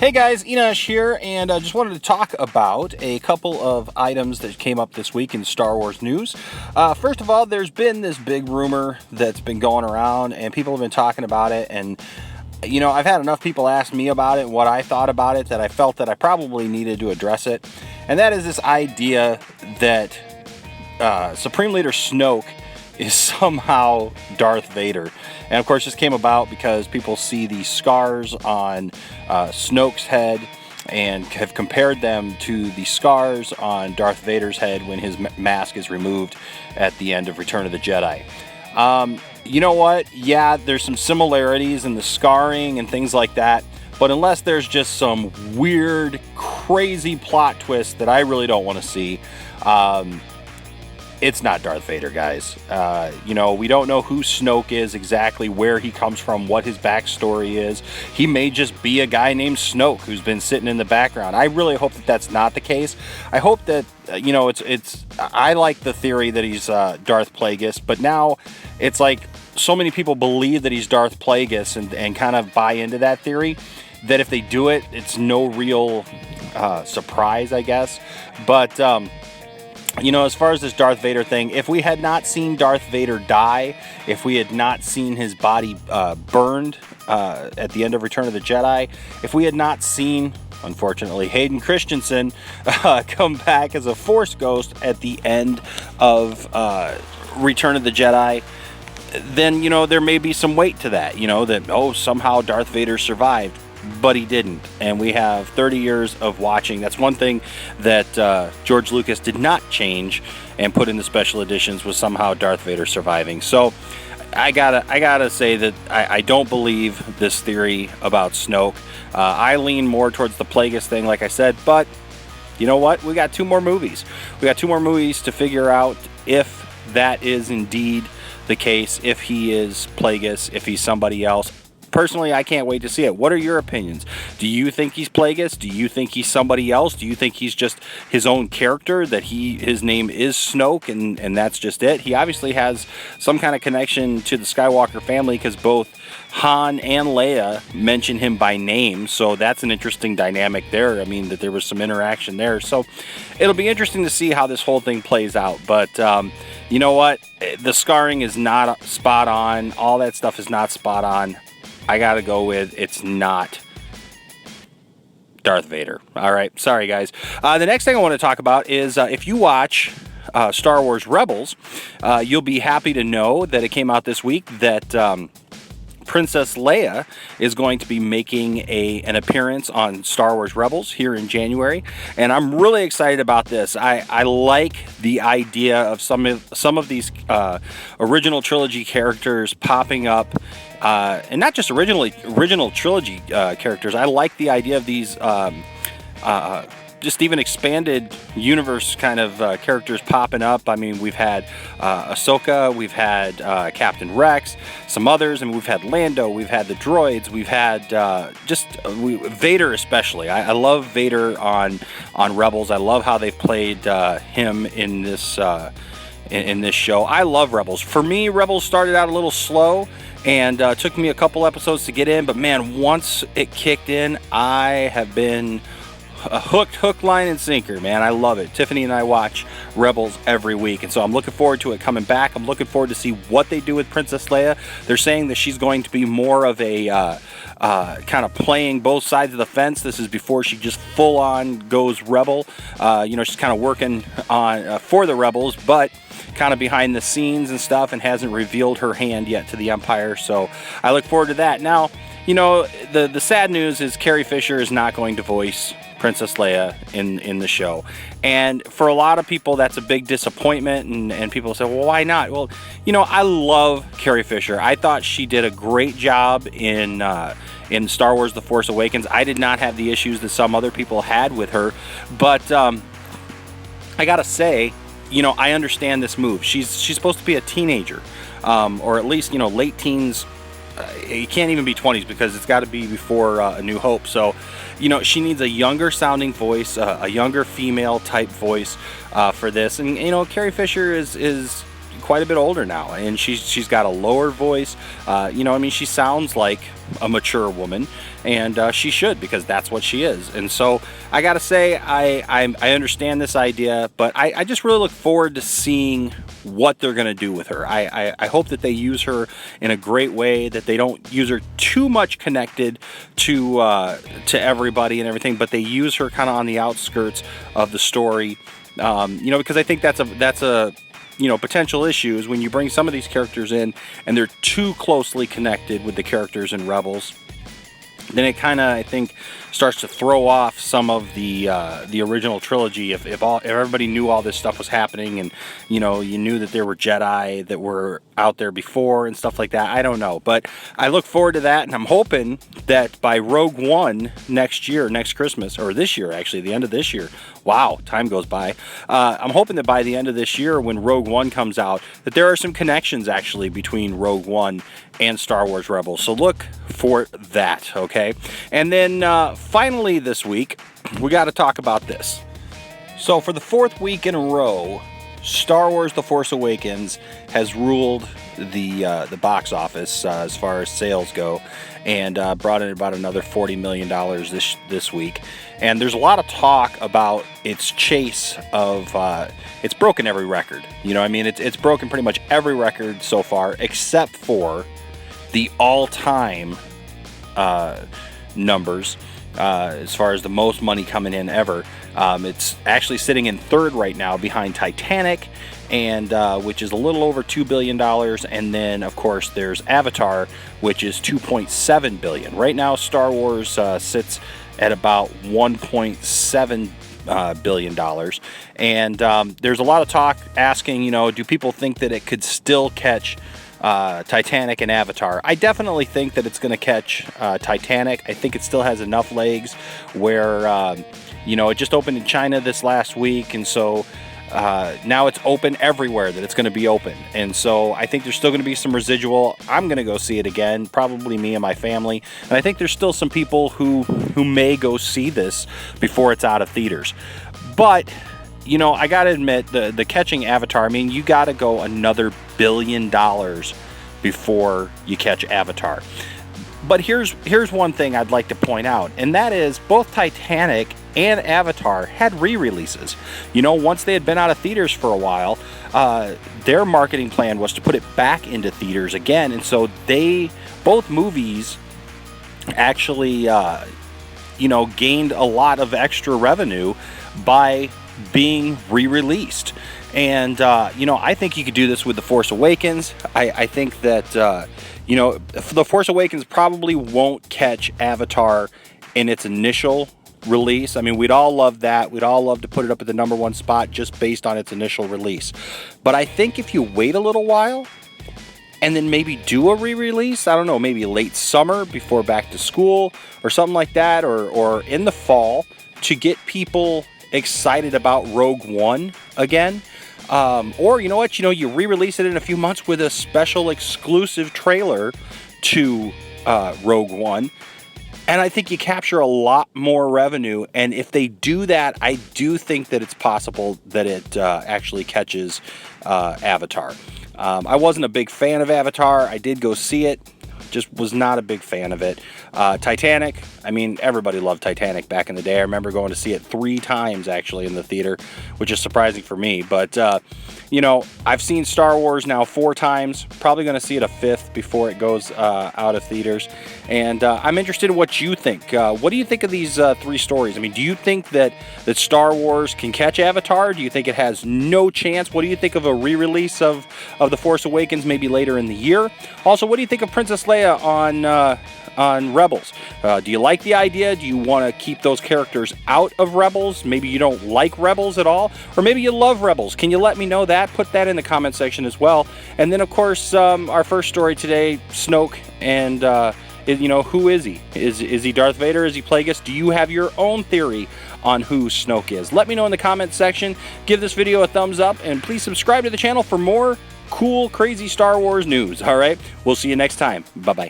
Hey guys, Enosh here, and I just wanted to talk about a couple of items that came up this week in Star Wars news. First of all, there's been this big rumor that's been going around, and people have been talking about it, and I've had enough people ask me about it, what I thought about it, that I felt that I probably needed to address it, and that is this idea that Supreme Leader Snoke is somehow Darth Vader. And of course this came about because people see the scars on Snoke's head and have compared them to the scars on Darth Vader's head when his mask is removed at the end of Return of the Jedi. You know what? Yeah, there's some similarities in the scarring and things like that, but unless there's just some weird, crazy plot twist that I really don't want to see, it's not Darth Vader, guys. We don't know who Snoke is exactly, where he comes from, what his backstory is. He may just be a guy named Snoke who's been sitting in the background. I really hope that that's not the case. I hope that, I like the theory that he's Darth Plagueis, but now it's like so many people believe that he's Darth Plagueis and kind of buy into that theory that if they do it, it's no real surprise, I guess. But, as far as this Darth Vader thing, if we had not seen Darth Vader die, if we had not seen his body burned at the end of Return of the Jedi, if we had not seen, unfortunately, Hayden Christensen come back as a Force ghost at the end of Return of the Jedi, then, there may be some weight to that, that, somehow Darth Vader survived. But he didn't, and we have 30 years of watching. That's one thing that George Lucas did not change and put in the special editions, was somehow Darth Vader surviving. So I gotta say that I don't believe this theory about Snoke. I lean more towards the Plagueis thing, like I said, but you know what? We got two more movies. We got two more movies to figure out if that is indeed the case, if he is Plagueis, if he's somebody else. Personally, I can't wait to see it. What are your opinions? Do you think he's Plagueis? Do you think he's somebody else? Do you think he's just his own character, that his name is Snoke and that's just it? He obviously has some kind of connection to the Skywalker family because both Han and Leia mention him by name, so that's an interesting dynamic there. I mean, that there was some interaction there. So it'll be interesting to see how this whole thing plays out. But you know what? The scarring is not spot on. All that stuff is not spot on. I gotta go with it's not Darth Vader. All right, sorry guys. The next thing I want to talk about is if you watch Star Wars Rebels, you'll be happy to know that it came out this week that Princess Leia is going to be making an appearance on Star Wars Rebels here in January, and I'm really excited about this. I like the idea of some of these original trilogy characters popping up, and not just original trilogy characters. I like the idea of these just even expanded universe kind of characters popping up. I mean, we've had Ahsoka, we've had Captain Rex, some others, and we've had Lando, we've had the droids, we've had Vader especially. I love Vader on Rebels. I love how they've played him in this in this show. I love Rebels. For me, Rebels started out a little slow and took me a couple episodes to get in, but man, once it kicked in, I have been hook, line, and sinker, man. I love it. Tiffany and I watch Rebels every week, and so I'm looking forward to it coming back. I'm looking forward to see what they do with Princess Leia. They're saying that she's going to be more of a kind of playing both sides of the fence. This is before she just full-on goes Rebel. She's kind of working on for the Rebels, but kind of behind the scenes and stuff, and hasn't revealed her hand yet to the Empire, so I look forward to that. Now, the sad news is Carrie Fisher is not going to voice Princess Leia in the show, and for a lot of people that's a big disappointment, and people say, well, why not? Well, I love Carrie Fisher. I thought she did a great job in Star Wars The Force Awakens. I did not have the issues that some other people had with her, but I gotta say, I understand this move. She's supposed to be a teenager, or at least late teens. It can't even be 20s because it's got to be before A New Hope. So, she needs a younger sounding voice, a younger female type voice for this. And Carrie Fisher is quite a bit older now, and she's got a lower voice. You know, I mean, she sounds like a mature woman, and she should, because that's what she is. And so I gotta say, I understand this idea, but I just really look forward to seeing what they're gonna do with her. I hope that they use her in a great way, that they don't use her too much connected to everybody and everything, but they use her kind of on the outskirts of the story. You know, because I think that's a you know, potential issues when you bring some of these characters in and they're too closely connected with the characters in Rebels. Then it kind of, I think, starts to throw off some of the original trilogy. If everybody knew all this stuff was happening, and you know, you knew that there were Jedi that were out there before and stuff like that. I don't know, but I look forward to that, and I'm hoping that by Rogue One next year, next Christmas, or this year actually, the end of this year. Wow, time goes by. I'm hoping that by the end of this year, when Rogue One comes out, that there are some connections actually between Rogue One and Star Wars Rebels. So look for that, okay? And then finally this week, we got to talk about this. So for the 4th week in a row, Star Wars The Force Awakens has ruled the box office as far as sales go, and brought in about another $40 million this week. And there's a lot of talk about its chase of it's broken every record. You know, I mean, it's broken pretty much every record so far, except for the all-time numbers as far as the most money coming in ever. It's actually sitting in 3rd right now, behind Titanic, and which is a little over $2 billion. And then, of course, there's Avatar, which is $2.7 billion. Right now, Star Wars sits at about $1.7 billion. And there's a lot of talk asking, you know, do people think that it could still catch Titanic and Avatar? I definitely think that it's going to catch Titanic. I think it still has enough legs where, you know, it just opened in China this last week, and so now it's open everywhere that it's going to be open. And so I think there's still going to be some residual. I'm going to go see it again, probably me and my family. And I think there's still some people who may go see this before it's out of theaters. But, you know, I got to admit, the catching Avatar, I mean, you got to go another $1 billion before you catch Avatar. But here's one thing I'd like to point out, and that is both Titanic and Avatar had re-releases. You know, once they had been out of theaters for a while, their marketing plan was to put it back into theaters again, and so both movies actually, you know, gained a lot of extra revenue by being re-released. And you know, I think you could do this with The Force Awakens. I think that you know, The Force Awakens probably won't catch Avatar in its initial release. I mean, we'd all love that. We'd all love to put it up at the #1 spot just based on its initial release. But I think if you wait a little while and then maybe do a re-release, I don't know, maybe late summer before back to school or something like that, or in the fall, to get people excited about Rogue One again. Or, you know what, you re-release it in a few months with a special exclusive trailer to Rogue One. And I think you capture a lot more revenue. And if they do that, I do think that it's possible that it actually catches Avatar. I wasn't a big fan of Avatar. I did go see it. Just was not a big fan of it. Titanic, I mean, everybody loved Titanic back in the day. I remember going to see it 3 times, actually, in the theater, which is surprising for me. But, you know, I've seen Star Wars now 4 times. Probably going to see it a 5th before it goes out of theaters. And I'm interested in what you think. What do you think of these 3 stories? I mean, do you think that Star Wars can catch Avatar? Do you think it has no chance? What do you think of a re-release of The Force Awakens maybe later in the year? Also, what do you think of Princess Leia on Rebels? Do you like the idea? Do you want to keep those characters out of Rebels? Maybe you don't like Rebels at all, or maybe you love Rebels. Can you let me know that? Put that in the comment section as well. And then, of course, our first story today, Snoke, and you know, who is he? Is he Darth Vader? Is he Plagueis? Do you have your own theory on who Snoke is? Let me know in the comment section. Give this video a thumbs up, and please subscribe to the channel for more cool, crazy Star Wars news. All right, we'll see you next time. Bye-bye.